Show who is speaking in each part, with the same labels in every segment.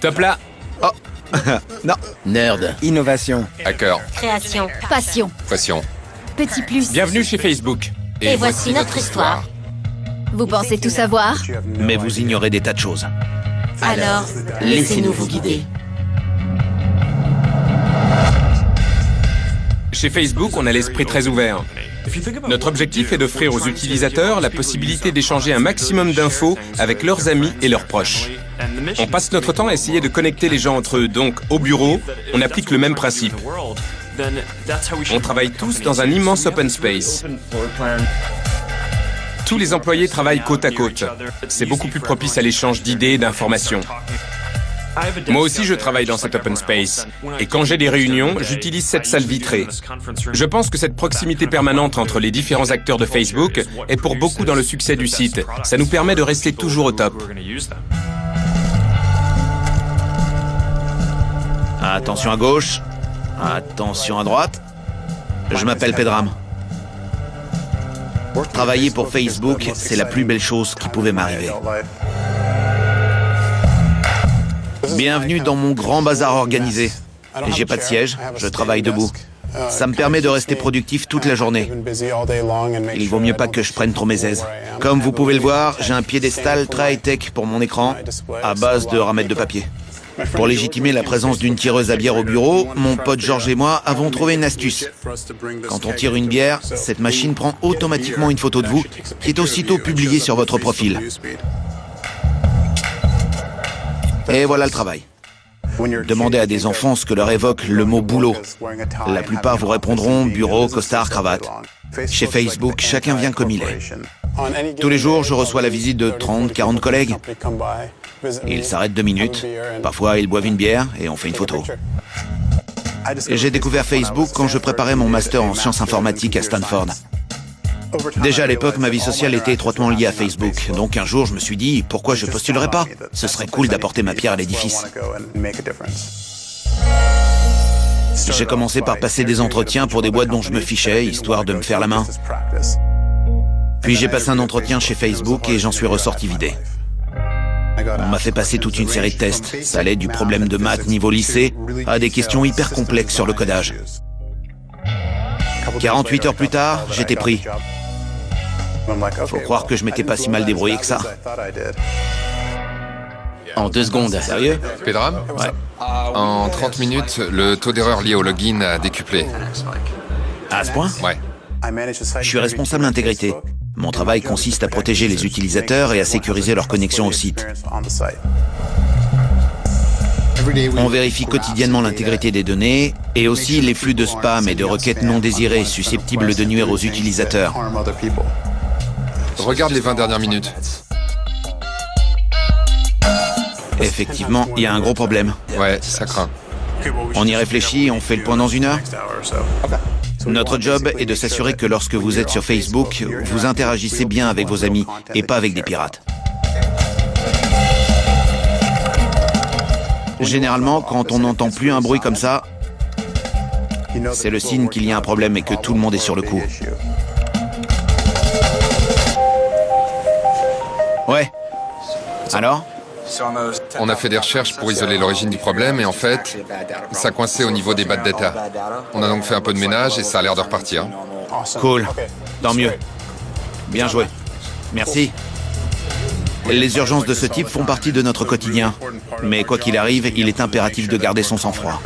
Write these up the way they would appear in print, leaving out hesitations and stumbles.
Speaker 1: Top là.
Speaker 2: Oh. Non.
Speaker 3: Nerd.
Speaker 2: Innovation.
Speaker 1: Hacker.
Speaker 4: Création.
Speaker 5: Passion.
Speaker 1: Passion.
Speaker 5: Petit plus.
Speaker 1: Bienvenue chez Facebook.
Speaker 4: Et voici notre histoire.
Speaker 5: Vous pensez tout savoir?
Speaker 3: Mais vous ignorez des tas de choses.
Speaker 4: Alors, laissez-nous vous guider.
Speaker 1: Chez Facebook, on a l'esprit très ouvert. Notre objectif est d'offrir aux utilisateurs la possibilité d'échanger un maximum d'infos avec leurs amis et leurs proches. On passe notre temps à essayer de connecter les gens entre eux, donc au bureau, on applique le même principe. On travaille tous dans un immense open space. Tous les employés travaillent côte à côte. C'est beaucoup plus propice à l'échange d'idées et d'informations. Moi aussi, je travaille dans cet open space. Et quand j'ai des réunions, j'utilise cette salle vitrée. Je pense que cette proximité permanente entre les différents acteurs de Facebook est pour beaucoup dans le succès du site. Ça nous permet de rester toujours au top.
Speaker 3: Attention à gauche. Attention à droite. Je m'appelle Pedram. Travailler pour Facebook, c'est la plus belle chose qui pouvait m'arriver. Bienvenue dans mon grand bazar organisé. J'ai pas de siège, je travaille debout. Ça me permet de rester productif toute la journée. Il vaut mieux pas que je prenne trop mes aises. Comme vous pouvez le voir, j'ai un piédestal très high-tech pour mon écran, à base de ramettes de papier. Pour légitimer la présence d'une tireuse à bière au bureau, mon pote Georges et moi avons trouvé une astuce. Quand on tire une bière, cette machine prend automatiquement une photo de vous, qui est aussitôt publiée sur votre profil. Et voilà le travail. Demandez à des enfants ce que leur évoque le mot boulot. La plupart vous répondront bureau, costard, cravate. Chez Facebook, chacun vient comme il est. Tous les jours, je reçois la visite de 30, 40 collègues. Ils s'arrêtent 2 minutes. Parfois, ils boivent une bière et on fait une photo. J'ai découvert Facebook quand je préparais mon master en sciences informatiques à Stanford. Déjà à l'époque, ma vie sociale était étroitement liée à Facebook. Donc un jour, je me suis dit, pourquoi je postulerais pas? Ce serait cool d'apporter ma pierre à l'édifice. J'ai commencé par passer des entretiens pour des boîtes dont je me fichais, histoire de me faire la main. Puis j'ai passé un entretien chez Facebook et j'en suis ressorti vidé. On m'a fait passer toute une série de tests. Ça allait du problème de maths niveau lycée à des questions hyper complexes sur le codage. 48 heures plus tard, j'étais pris. Faut croire que je m'étais pas si mal débrouillé que ça. En 2 secondes. Sérieux?
Speaker 1: Pedram?
Speaker 3: Ouais.
Speaker 1: En 30 minutes, le taux d'erreur lié au login a décuplé.
Speaker 3: À ce point?
Speaker 1: Ouais.
Speaker 3: Je suis responsable intégrité. Mon travail consiste à protéger les utilisateurs et à sécuriser leur connexion au site. On vérifie quotidiennement l'intégrité des données et aussi les flux de spam et de requêtes non désirées susceptibles de nuire aux utilisateurs.
Speaker 1: Regarde les 20 dernières minutes.
Speaker 3: Effectivement, il y a un gros problème.
Speaker 1: Ouais, ça craint.
Speaker 3: On y réfléchit, on fait le point dans 1 heure. Notre job est de s'assurer que lorsque vous êtes sur Facebook, vous interagissez bien avec vos amis et pas avec des pirates. Généralement, quand on n'entend plus un bruit comme ça, c'est le signe qu'il y a un problème et que tout le monde est sur le coup. Ouais. Alors ?
Speaker 1: On a fait des recherches pour isoler l'origine du problème et en fait, ça coinçait au niveau des bad data. On a donc fait un peu de ménage et ça a l'air de repartir.
Speaker 3: Cool. Tant mieux. Bien joué. Merci. Les urgences de ce type font partie de notre quotidien. Mais quoi qu'il arrive, il est impératif de garder son sang-froid.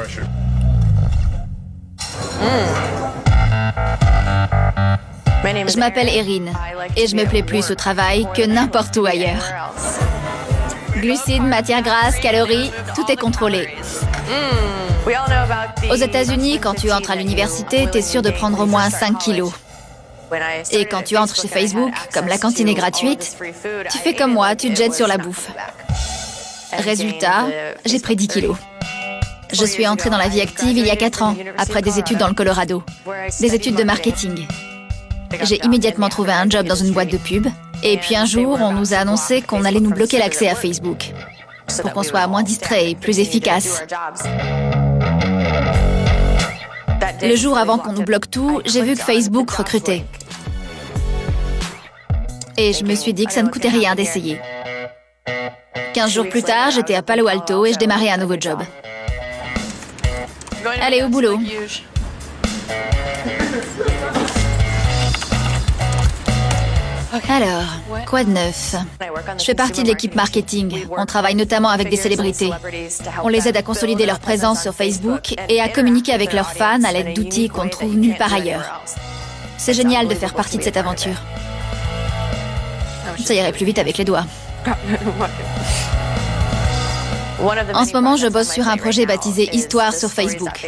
Speaker 5: Je m'appelle Erin et je me plais plus au travail que n'importe où ailleurs. Glucides, matières grasses, calories, tout est contrôlé. Aux États-Unis, quand tu entres à l'université, t'es sûr de prendre au moins 5 kilos. Et quand tu entres chez Facebook, comme la cantine est gratuite, tu fais comme moi, tu te jettes sur la bouffe. Résultat, j'ai pris 10 kilos. Je suis entrée dans la vie active il y a 4 ans, après des études dans le Colorado. Des études de marketing. J'ai immédiatement trouvé un job dans une boîte de pub. Et puis un jour, on nous a annoncé qu'on allait nous bloquer l'accès à Facebook. Pour qu'on soit moins distrait et plus efficace. Le jour avant qu'on nous bloque tout, j'ai vu que Facebook recrutait. Et je me suis dit que ça ne coûtait rien d'essayer. 15 jours plus tard, j'étais à Palo Alto et je démarrais un nouveau job. Allez, au boulot. Alors, quoi de neuf? Je fais partie de l'équipe marketing. On travaille notamment avec des célébrités. On les aide à consolider leur présence sur Facebook et à communiquer avec leurs fans à l'aide d'outils qu'on ne trouve nulle part ailleurs. C'est génial de faire partie de cette aventure. Ça irait plus vite avec les doigts. En ce moment, je bosse sur un projet baptisé Histoire sur Facebook.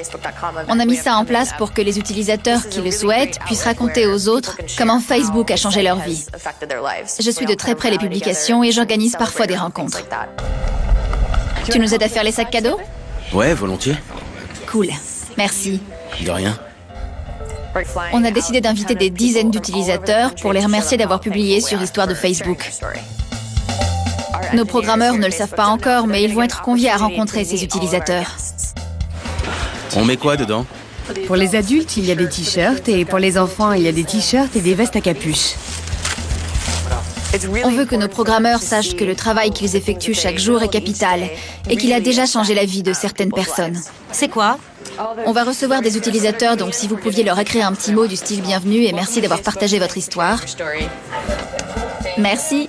Speaker 5: On a mis ça en place pour que les utilisateurs qui le souhaitent puissent raconter aux autres comment Facebook a changé leur vie. Je suis de très près les publications et j'organise parfois des rencontres. Tu nous aides à faire les sacs cadeaux?
Speaker 3: Ouais, volontiers.
Speaker 5: Cool. Merci.
Speaker 3: De rien.
Speaker 5: On a décidé d'inviter des dizaines d'utilisateurs pour les remercier d'avoir publié sur Histoire de Facebook. Nos programmeurs ne le savent pas encore, mais ils vont être conviés à rencontrer ces utilisateurs.
Speaker 3: On met quoi dedans?
Speaker 6: Pour les adultes, il y a des t-shirts et pour les enfants, il y a des t-shirts et des vestes à capuche.
Speaker 5: On veut que nos programmeurs sachent que le travail qu'ils effectuent chaque jour est capital et qu'il a déjà changé la vie de certaines personnes.
Speaker 4: C'est quoi?
Speaker 5: On va recevoir des utilisateurs, donc si vous pouviez leur écrire un petit mot du style bienvenue et merci d'avoir partagé votre histoire. Merci.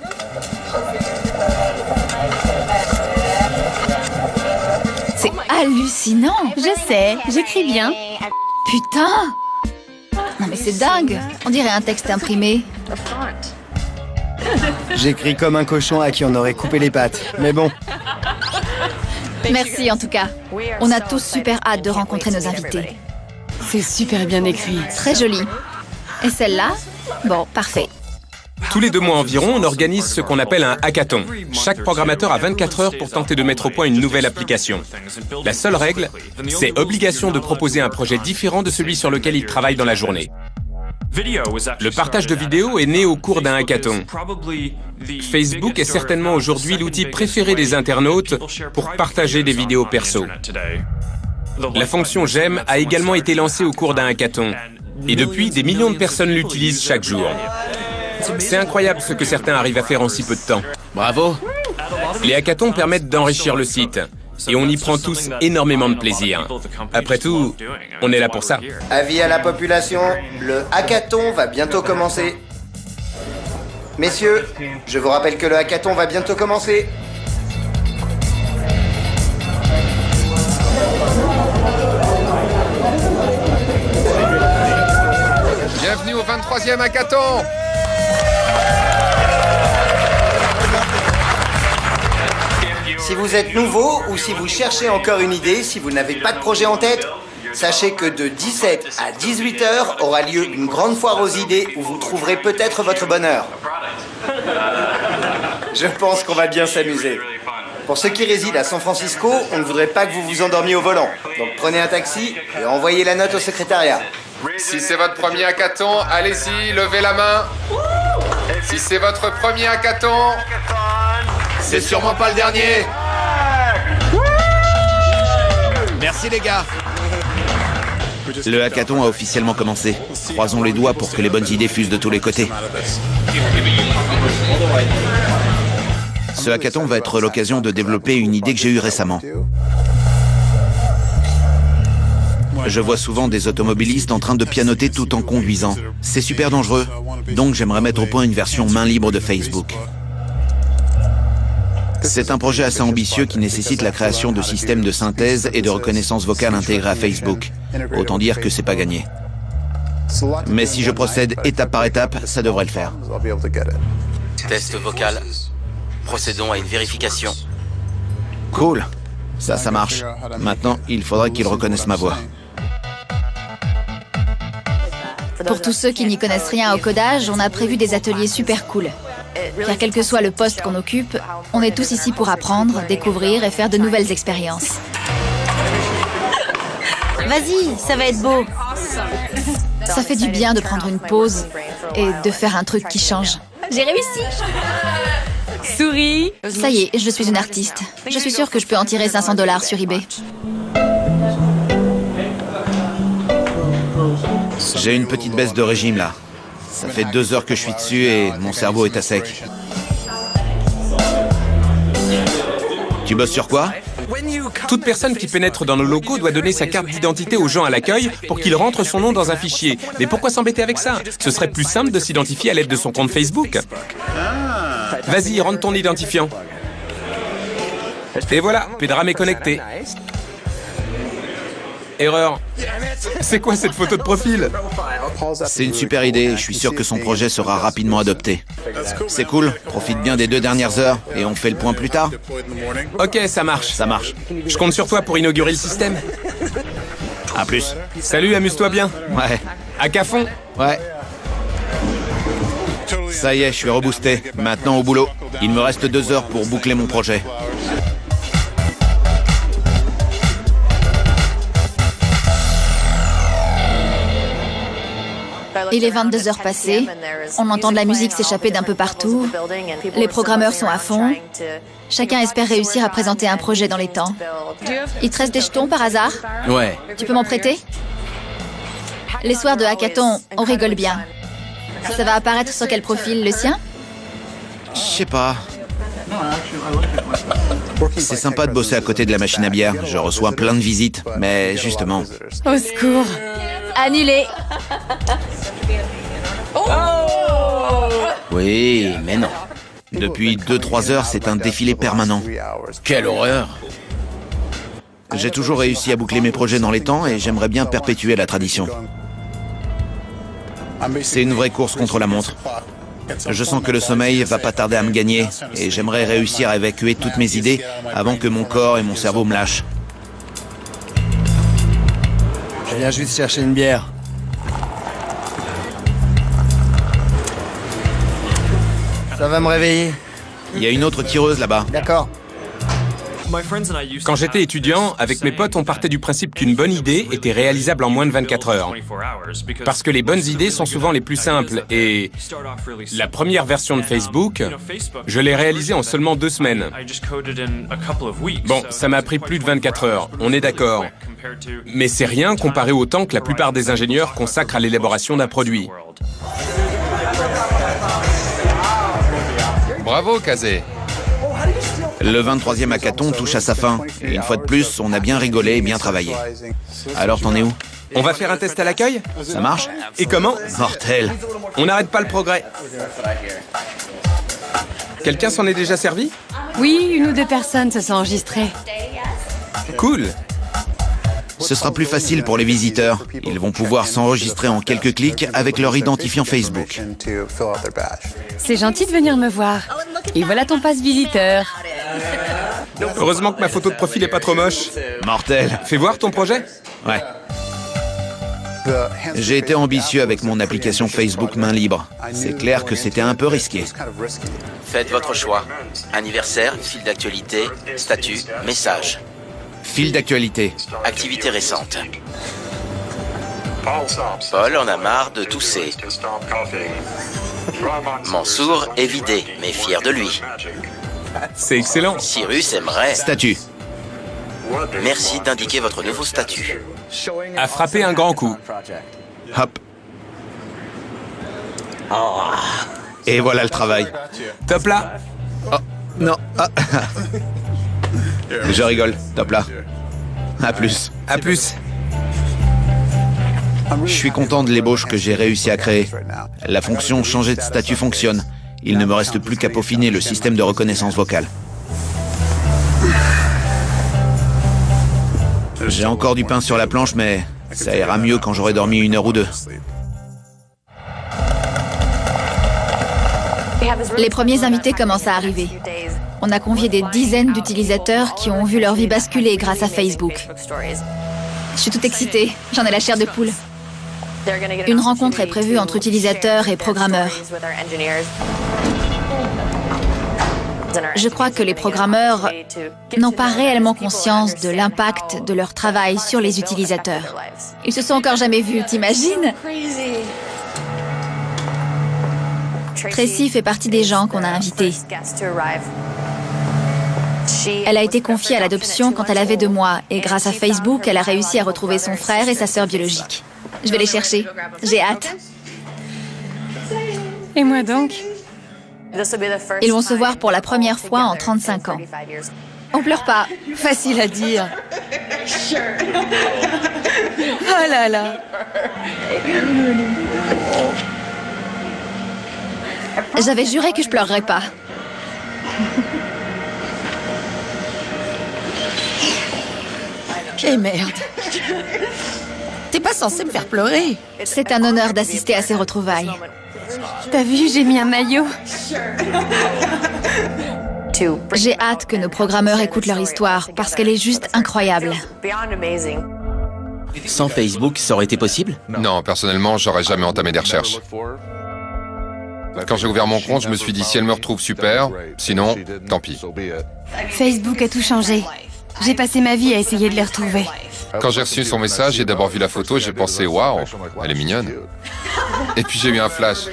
Speaker 5: C'est hallucinant.
Speaker 6: Je sais, j'écris bien.
Speaker 5: Putain! Non mais c'est dingue. On dirait un texte imprimé.
Speaker 2: J'écris comme un cochon à qui on aurait coupé les pattes. Mais bon.
Speaker 5: Merci en tout cas. On a tous super hâte de rencontrer nos invités.
Speaker 6: C'est super bien écrit.
Speaker 5: Très joli. Et celle-là? Bon, parfait.
Speaker 1: Tous les 2 mois environ, on organise ce qu'on appelle un hackathon. Chaque programmateur a 24 heures pour tenter de mettre au point une nouvelle application. La seule règle, c'est obligation de proposer un projet différent de celui sur lequel il travaille dans la journée. Le partage de vidéos est né au cours d'un hackathon. Facebook est certainement aujourd'hui l'outil préféré des internautes pour partager des vidéos perso. La fonction J'aime a également été lancée au cours d'un hackathon. Et depuis, des millions de personnes l'utilisent chaque jour. C'est incroyable ce que certains arrivent à faire en si peu de temps.
Speaker 3: Bravo.
Speaker 1: Les hackathons permettent d'enrichir le site. Et on y prend tous énormément de plaisir. Après tout, on est là pour ça.
Speaker 7: Avis à la population, le hackathon va bientôt commencer. Messieurs, je vous rappelle que le hackathon va bientôt commencer.
Speaker 8: Bienvenue au 23e hackathon.
Speaker 7: Si vous êtes nouveau ou si vous cherchez encore une idée, si vous n'avez pas de projet en tête, sachez que de 17 à 18 heures aura lieu une grande foire aux idées où vous trouverez peut-être votre bonheur. Je pense qu'on va bien s'amuser. Pour ceux qui résident à San Francisco, on ne voudrait pas que vous vous endormiez au volant. Donc prenez un taxi et envoyez la note au secrétariat.
Speaker 8: Si c'est votre premier hackathon, allez-y, levez la main. Si c'est votre premier hackathon, c'est sûrement pas le dernier.
Speaker 2: Merci les gars.
Speaker 3: Le hackathon a officiellement commencé. Croisons les doigts pour que les bonnes idées fusent de tous les côtés. Ce hackathon va être l'occasion de développer une idée que j'ai eue récemment. Je vois souvent des automobilistes en train de pianoter tout en conduisant. C'est super dangereux. Donc j'aimerais mettre au point une version main libre de Facebook. C'est un projet assez ambitieux qui nécessite la création de systèmes de synthèse et de reconnaissance vocale intégrés à Facebook. Autant dire que c'est pas gagné. Mais si je procède étape par étape, ça devrait le faire.
Speaker 9: Test vocal. Procédons à une vérification.
Speaker 3: Cool. Ça marche. Maintenant, il faudrait qu'il reconnaisse ma voix.
Speaker 5: Pour tous ceux qui n'y connaissent rien au codage, on a prévu des ateliers super cool. Car quel que soit le poste qu'on occupe, on est tous ici pour apprendre, découvrir et faire de nouvelles expériences.
Speaker 4: Vas-y, ça va être beau.
Speaker 5: Ça fait du bien de prendre une pause et de faire un truc qui change.
Speaker 4: J'ai réussi.
Speaker 6: Souris.
Speaker 5: Ça y est, je suis une artiste. Je suis sûre que je peux en tirer 500 $ sur eBay.
Speaker 3: J'ai une petite baisse de régime là. Ça fait 2 heures que je suis dessus et mon cerveau est à sec. Tu bosses sur quoi?
Speaker 1: Toute personne qui pénètre dans nos locaux doit donner sa carte d'identité aux gens à l'accueil pour qu'ils rentrent son nom dans un fichier. Mais pourquoi s'embêter avec ça? Ce serait plus simple de s'identifier à l'aide de son compte Facebook. Vas-y, rentre ton identifiant. Et voilà, Pedram est connecté. Erreur. C'est quoi cette photo de profil?
Speaker 3: C'est une super idée, je suis sûr que son projet sera rapidement adopté. C'est cool, profite bien des 2 dernières heures et on fait le point plus tard.
Speaker 1: Ok, ça marche.
Speaker 3: Ça marche.
Speaker 1: Je compte sur toi pour inaugurer le système.
Speaker 3: À plus.
Speaker 1: Salut, amuse-toi bien.
Speaker 3: Ouais.
Speaker 1: À Cafon.
Speaker 3: Ouais. Ça y est, je suis reboosté. Maintenant au boulot. Il me reste 2 heures pour boucler mon projet.
Speaker 5: Il est 22 heures passées, on entend de la musique s'échapper d'un peu partout, les programmeurs sont à fond, chacun espère réussir à présenter un projet dans les temps. Il te reste des jetons par hasard?
Speaker 3: Ouais.
Speaker 5: Tu peux m'en prêter? Les soirs de hackathon, on rigole bien. Ça va apparaître sur quel profil, le sien?
Speaker 3: Je sais pas. C'est sympa de bosser à côté de la machine à bière. Je reçois plein de visites, mais justement...
Speaker 6: Au secours.
Speaker 5: Annulé.
Speaker 3: Oui, mais non. Depuis 2-3 heures, c'est un défilé permanent. Quelle horreur! J'ai toujours réussi à boucler mes projets dans les temps et j'aimerais bien perpétuer la tradition. C'est une vraie course contre la montre. Je sens que le sommeil va pas tarder à me gagner et j'aimerais réussir à évacuer toutes mes idées avant que mon corps et mon cerveau me lâchent.
Speaker 2: Je viens juste chercher une bière. Ça va me réveiller.
Speaker 3: Il y a une autre tireuse là-bas.
Speaker 2: D'accord.
Speaker 1: Quand j'étais étudiant, avec mes potes, on partait du principe qu'une bonne idée était réalisable en moins de 24 heures. Parce que les bonnes idées sont souvent les plus simples. Et la première version de Facebook, je l'ai réalisée en seulement 2 semaines. Bon, ça m'a pris plus de 24 heures, on est d'accord. Mais c'est rien comparé au temps que la plupart des ingénieurs consacrent à l'élaboration d'un produit.
Speaker 8: Bravo, Kazé.
Speaker 3: Le 23e hackathon touche à sa fin. Et une fois de plus, on a bien rigolé et bien travaillé. Alors, t'en es où?
Speaker 1: On va faire un test à l'accueil?
Speaker 3: Ça marche?
Speaker 1: Et comment?
Speaker 3: Mortel.
Speaker 1: On n'arrête pas le progrès. Quelqu'un s'en est déjà servi?
Speaker 6: Oui, 1 ou 2 personnes se sont enregistrées.
Speaker 1: Cool.
Speaker 3: Ce sera plus facile pour les visiteurs. Ils vont pouvoir s'enregistrer en quelques clics avec leur identifiant Facebook.
Speaker 6: C'est gentil de venir me voir. Et voilà ton passe visiteur.
Speaker 1: Heureusement que ma photo de profil est pas trop moche.
Speaker 3: Mortel.
Speaker 1: Fais voir ton projet?
Speaker 3: Ouais. J'ai été ambitieux avec mon application Facebook main libre. C'est clair que c'était un peu risqué.
Speaker 9: Faites votre choix. Anniversaire, fil d'actualité, statut, message.
Speaker 3: Fil d'actualité.
Speaker 9: Activité récente. Paul en a marre de tousser. Mansour est vidé, mais fier de lui.
Speaker 1: C'est excellent.
Speaker 9: Cyrus aimerait...
Speaker 3: Statut.
Speaker 9: Merci d'indiquer votre nouveau statut.
Speaker 1: A frappé un grand coup.
Speaker 3: Hop. Et voilà le travail.
Speaker 1: Top là.
Speaker 3: Oh, non. Ah. Je rigole. Top là. À plus.
Speaker 1: À plus.
Speaker 3: Je suis content de l'ébauche que j'ai réussi à créer. La fonction changer de statut fonctionne. Il ne me reste plus qu'à peaufiner le système de reconnaissance vocale. J'ai encore du pain sur la planche, mais ça ira mieux quand j'aurai dormi 1 heure ou 2.
Speaker 5: Les premiers invités commencent à arriver. On a convié des dizaines d'utilisateurs qui ont vu leur vie basculer grâce à Facebook. Je suis toute excitée, j'en ai la chair de poule. Une rencontre est prévue entre utilisateurs et programmeurs. Je crois que les programmeurs n'ont pas réellement conscience de l'impact de leur travail sur les utilisateurs. Ils se sont encore jamais vus, t'imagines? Tracy fait partie des gens qu'on a invités. Elle a été confiée à l'adoption quand elle avait 2 mois et grâce à Facebook, elle a réussi à retrouver son frère et sa sœur biologique. Je vais les chercher. J'ai hâte.
Speaker 6: Et moi donc?
Speaker 5: Ils vont se voir pour la première fois en 35 ans. On pleure pas.
Speaker 6: Facile à dire. Oh là là.
Speaker 5: J'avais juré que je pleurerais pas.
Speaker 6: Et merde. T'es pas censé me faire pleurer.
Speaker 5: C'est un honneur d'assister à ces retrouvailles.
Speaker 6: T'as vu, j'ai mis un maillot.
Speaker 5: J'ai hâte que nos programmeurs écoutent leur histoire parce qu'elle est juste incroyable.
Speaker 9: Sans Facebook, ça aurait été possible?
Speaker 8: Non, personnellement, j'aurais jamais entamé des recherches. Quand j'ai ouvert mon compte, je me suis dit, si elle me retrouve, super. Sinon, tant pis.
Speaker 6: Facebook a tout changé. J'ai passé ma vie à essayer de les retrouver.
Speaker 8: Quand j'ai reçu son message, j'ai d'abord vu la photo et j'ai pensé, waouh, elle est mignonne. Et puis j'ai eu un flash.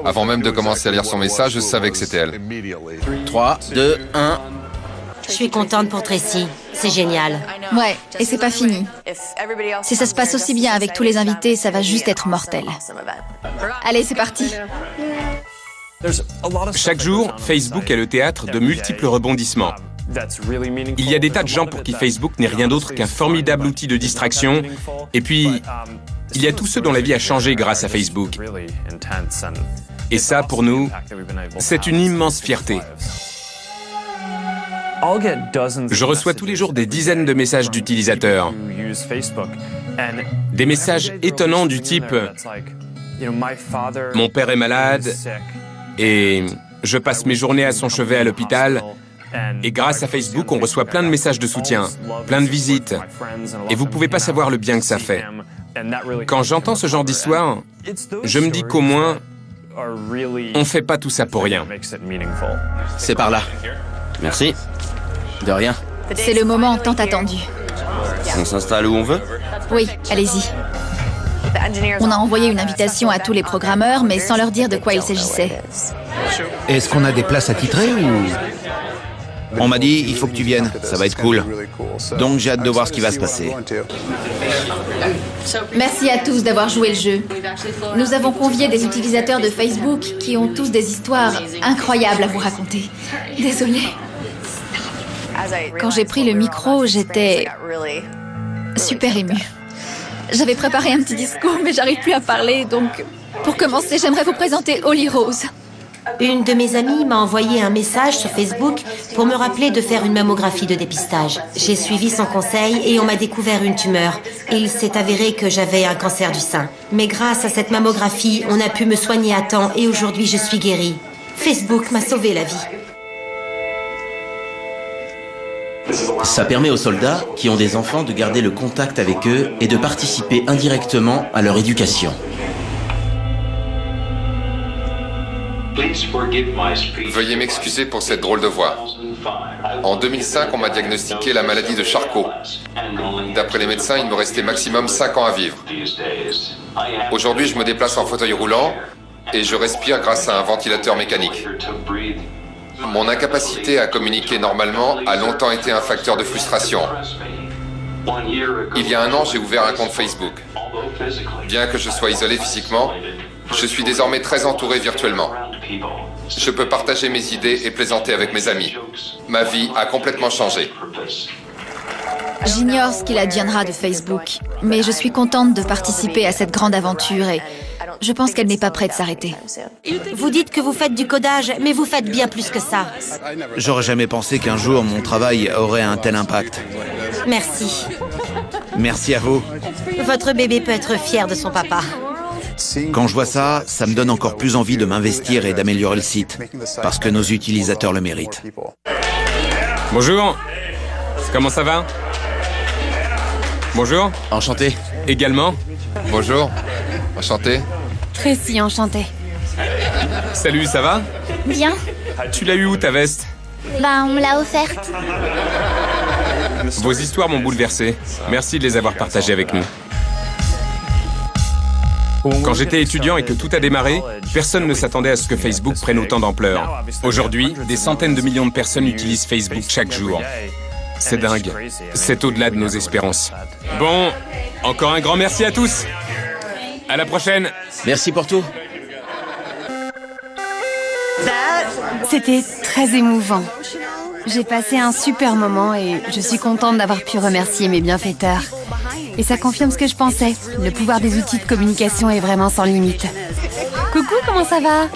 Speaker 8: Avant même de commencer à lire son message, je savais que c'était elle.
Speaker 9: 3, 2, 1...
Speaker 4: Je suis contente pour Tracy. C'est génial.
Speaker 5: Ouais, et c'est pas fini. Si ça se passe aussi bien avec tous les invités, ça va juste être mortel. Allez, c'est parti.
Speaker 1: Chaque jour, Facebook est le théâtre de multiples rebondissements. Il y a des tas de gens pour qui Facebook n'est rien d'autre qu'un formidable outil de distraction. Et puis, il y a tous ceux dont la vie a changé grâce à Facebook. Et ça, pour nous, c'est une immense fierté. Je reçois tous les jours des dizaines de messages d'utilisateurs. Des messages étonnants du type « Mon père est malade et je passe mes journées à son chevet à l'hôpital. » Et grâce à Facebook, on reçoit plein de messages de soutien, plein de visites. Et vous pouvez pas savoir le bien que ça fait. Quand j'entends ce genre d'histoire, je me dis qu'au moins, on fait pas tout ça pour rien.
Speaker 9: C'est par là. Merci. De rien.
Speaker 5: C'est le moment tant attendu.
Speaker 9: On s'installe où on veut?
Speaker 5: Oui, allez-y. On a envoyé une invitation à tous les programmeurs, mais sans leur dire de quoi il s'agissait.
Speaker 3: Est-ce qu'on a des places attitrées ou... On m'a dit, il faut que tu viennes, ça va être cool. Donc j'ai hâte de voir ce qui va se passer.
Speaker 5: Merci à tous d'avoir joué le jeu. Nous avons convié des utilisateurs de Facebook qui ont tous des histoires incroyables à vous raconter. Désolée. Quand j'ai pris le micro, j'étais super émue. J'avais préparé un petit discours, mais j'arrive plus à parler, donc... Pour commencer, j'aimerais vous présenter Holly Rose.
Speaker 4: Une de mes amies m'a envoyé un message sur Facebook pour me rappeler de faire une mammographie de dépistage. J'ai suivi son conseil et on m'a découvert une tumeur. Il s'est avéré que j'avais un cancer du sein. Mais grâce à cette mammographie, on a pu me soigner à temps et aujourd'hui je suis guérie. Facebook m'a sauvé la vie.
Speaker 9: Ça permet aux soldats qui ont des enfants de garder le contact avec eux et de participer indirectement à leur éducation.
Speaker 8: Veuillez m'excuser pour cette drôle de voix. En 2005, on m'a diagnostiqué la maladie de Charcot. D'après les médecins, il me restait maximum 5 ans à vivre. Aujourd'hui, je me déplace en fauteuil roulant et je respire grâce à un ventilateur mécanique. Mon incapacité à communiquer normalement a longtemps été un facteur de frustration. Il y a un an, j'ai ouvert un compte Facebook. Bien que je sois isolé physiquement, je suis désormais très entouré virtuellement. Je peux partager mes idées et plaisanter avec mes amis. Ma vie a complètement changé.
Speaker 5: J'ignore ce qu'il adviendra de Facebook, mais je suis contente de participer à cette grande aventure et je pense qu'elle n'est pas prête de s'arrêter.
Speaker 4: Vous dites que vous faites du codage, mais vous faites bien plus que ça.
Speaker 3: J'aurais jamais pensé qu'un jour mon travail aurait un tel impact.
Speaker 4: Merci.
Speaker 3: Merci à vous.
Speaker 4: Votre bébé peut être fier de son papa.
Speaker 3: Quand je vois ça, ça me donne encore plus envie de m'investir et d'améliorer le site, parce que nos utilisateurs le méritent.
Speaker 1: Bonjour. Comment ça va? Bonjour.
Speaker 9: Enchanté.
Speaker 1: Également.
Speaker 8: Bonjour. Enchanté.
Speaker 6: Tracy, enchantée.
Speaker 1: Salut, ça va?
Speaker 5: Bien.
Speaker 1: Tu l'as eu où ta veste?
Speaker 5: On me l'a offerte.
Speaker 1: Vos histoires m'ont bouleversé. Merci de les avoir partagées avec nous. Quand j'étais étudiant et que tout a démarré, personne ne s'attendait à ce que Facebook prenne autant d'ampleur. Aujourd'hui, des centaines de millions de personnes utilisent Facebook chaque jour. C'est dingue. C'est au-delà de nos espérances. Bon, encore un grand merci à tous. À la prochaine.
Speaker 9: Merci pour tout.
Speaker 6: C'était très émouvant. J'ai passé un super moment et je suis contente d'avoir pu remercier mes bienfaiteurs. Et ça confirme ce que je pensais. Le pouvoir des outils de communication est vraiment sans limite. Coucou, comment ça va ?